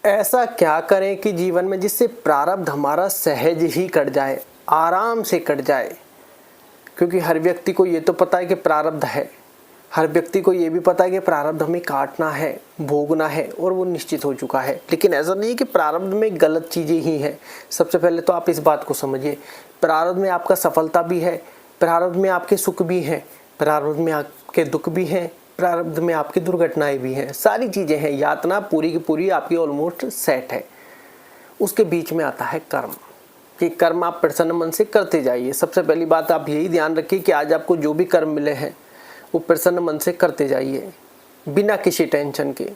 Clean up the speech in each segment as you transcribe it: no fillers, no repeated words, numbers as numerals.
ऐसा क्या करें कि जीवन में जिससे प्रारब्ध हमारा सहज ही कट जाए, आराम से कट जाए। क्योंकि हर व्यक्ति को ये तो पता है कि प्रारब्ध है, हर व्यक्ति को ये भी पता है कि प्रारब्ध हमें काटना है, भोगना है और वो निश्चित हो चुका है। लेकिन ऐसा नहीं है कि प्रारब्ध में गलत चीज़ें ही हैं। सबसे पहले तो आप इस बात को समझिए, प्रारब्ध में आपका सफलता भी है, प्रारब्ध में आपके सुख भी हैं, प्रारब्ध में आपके दुख भी हैं, प्रारब्ध में आपकी दुर्घटनाएं भी हैं, सारी चीज़ें हैं। यातना पूरी की पूरी आपकी ऑलमोस्ट सेट है। उसके बीच में आता है कर्म, कि कर्म आप प्रसन्न मन से करते जाइए। सबसे पहली बात आप यही ध्यान रखिए कि आज आपको जो भी कर्म मिले हैं वो प्रसन्न मन से करते जाइए, बिना किसी टेंशन के।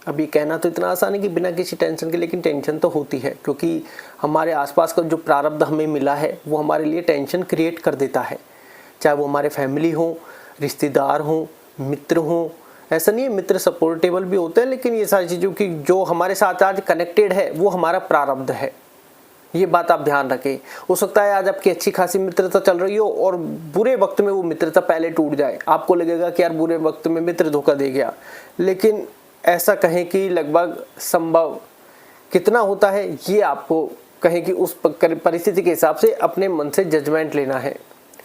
अभी कहना तो इतना आसान है कि बिना किसी टेंशन के, लेकिन टेंशन तो होती है, क्योंकि हमारे आसपास का जो प्रारब्ध हमें मिला है वो हमारे लिए टेंशन क्रिएट कर देता है। चाहे वो हमारे फैमिली हो, रिश्तेदार हो, मित्र हो। ऐसा नहीं है, मित्र सपोर्टेबल भी होते हैं, लेकिन ये सारी चीज़ों की जो हमारे साथ आज कनेक्टेड है वो हमारा प्रारब्ध है। ये बात आप ध्यान रखें। हो सकता है आज आपकी अच्छी खासी मित्रता चल रही हो और बुरे वक्त में वो मित्रता पहले टूट जाए। आपको लगेगा कि यार बुरे वक्त में मित्र धोखा दे गया, लेकिन ऐसा कहें कि लगभग संभव कितना होता है ये आपको कहें कि उस परिस्थिति के हिसाब से अपने मन से जजमेंट लेना है।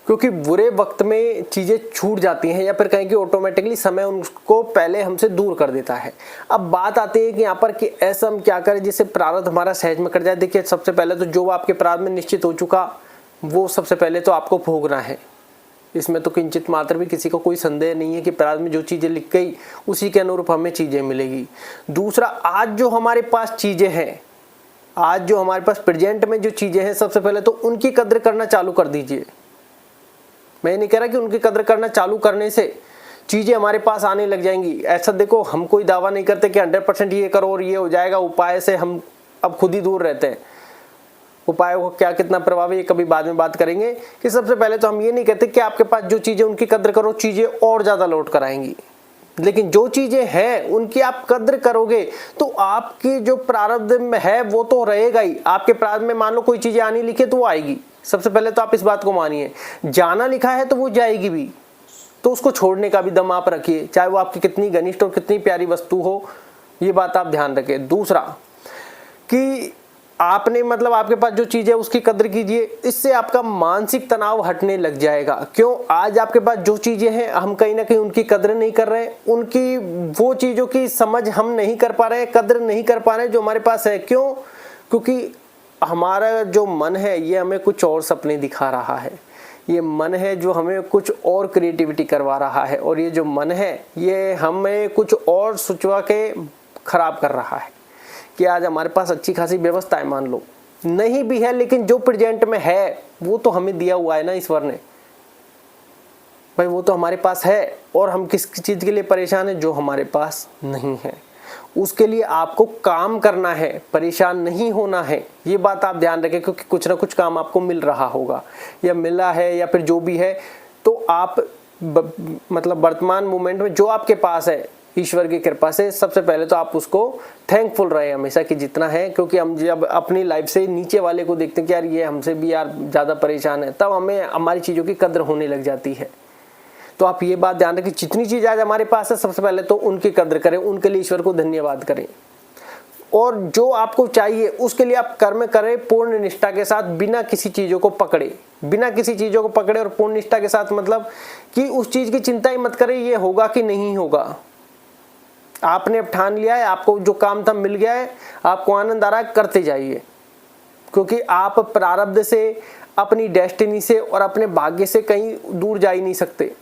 क्योंकि बुरे वक्त में चीज़ें छूट जाती हैं, या फिर कहें कि ऑटोमेटिकली समय उनको पहले हमसे दूर कर देता है। अब बात आती है कि यहाँ पर कि ऐसा हम क्या करें जिससे प्रारब्ध हमारा सहज में कट जाए। देखिए, सबसे पहले तो जो आपके प्रारब्ध में निश्चित हो चुका वो सबसे पहले तो आपको भोगना है। इसमें तो किंचित मात्र भी किसी को कोई संदेह नहीं है कि प्रारब्ध में जो चीज़ें लिख गई उसी के अनुरूप हमें चीज़ें मिलेगी। दूसरा, आज जो हमारे पास चीज़ें हैं, आज जो हमारे पास प्रेजेंट में जो चीज़ें हैं, सबसे पहले तो उनकी कद्र करना चालू कर दीजिए। मैं नहीं कह रहा कि उनकी कदर करना चालू करने से चीज़ें हमारे पास आने लग जाएंगी। ऐसा देखो, हम कोई दावा नहीं करते कि 100% ये करो और ये हो जाएगा। उपाय से हम अब खुद ही दूर रहते हैं। उपाय को क्या कितना प्रभावी ये कभी बाद में बात करेंगे। कि सबसे पहले तो हम ये नहीं कहते कि आपके पास जो चीज़ें उनकी कदर करो, चीज़ें और ज़्यादा लौट कर आएंगी। लेकिन जो चीज़ें हैं उनकी आप कद्र करोगे तो आपकी जो प्रारब्ध में है वो तो रहेगा ही। आपके प्रारब्ध में मान लो कोई चीज़ें आनी लिखी तो वो आएगी। सबसे पहले तो आप इस बात को मानिए, जाना लिखा है तो वो जाएगी भी, तो उसको छोड़ने का भी दम आप रखिए, चाहे वो आपकी कितनी घनिष्ठ और कितनी प्यारी वस्तु हो। ये बात आप ध्यान रखें। दूसरा कि आपने मतलब आपके पास जो चीज़ है उसकी कद्र कीजिए, इससे आपका मानसिक तनाव हटने लग जाएगा। क्यों? आज आपके पास जो चीज़ें हैं हम कहीं ना कहीं उनकी कद्र नहीं कर रहे हैं, उनकी वो चीज़ों की समझ हम नहीं कर पा रहे हैं, कद्र नहीं कर पा रहे हैं जो हमारे पास है। क्यों? क्योंकि हमारा जो मन है ये हमें कुछ और सपने दिखा रहा है। ये मन है जो हमें कुछ और क्रिएटिविटी करवा रहा है, और ये जो मन है ये हमें कुछ और सोचवा के खराब कर रहा है। कि आज हमारे पास अच्छी खासी व्यवस्थाएं मान लो नहीं भी है, लेकिन जो प्रेजेंट में है वो तो हमें दिया हुआ है ना ईश्वर ने। भाई वो तो हमारे पास है, और हम किस चीज़ के लिए परेशान है? जो हमारे पास नहीं है उसके लिए आपको काम करना है, परेशान नहीं होना है। ये बात आप ध्यान रखें, क्योंकि कुछ ना कुछ काम आपको मिल रहा होगा या मिला है या फिर जो भी है, तो आप मतलब वर्तमान मोमेंट में जो आपके पास है ईश्वर की कृपा से, सबसे पहले तो आप उसको थैंकफुल रहे हमेशा कि जितना है। क्योंकि हम जब अपनी लाइफ से नीचे वाले को देखते हैं कि यार ये हमसे भी यार ज़्यादा परेशान है, तब हमें हमारी चीज़ों की कद्र होने लग जाती है। तो आप ये बात ध्यान रखें, जितनी चीज़ आज हमारे पास है सबसे पहले तो उनकी कद्र करें, उनके लिए ईश्वर को धन्यवाद करें। और जो आपको चाहिए उसके लिए आप कर्म करें पूर्ण निष्ठा के साथ, बिना किसी चीज़ों को पकड़े, बिना किसी चीज़ों को पकड़े और पूर्ण निष्ठा के साथ। मतलब कि उस चीज़ की चिंता ही मत करें ये होगा कि नहीं होगा। आपने अब ठान लिया है, आपको जो काम था मिल गया है, आपको आनंद आ रहा है, करते जाइए। क्योंकि आप प्रारब्ध से, अपनी डेस्टिनी से और अपने भाग्य से कहीं दूर जा ही नहीं सकते।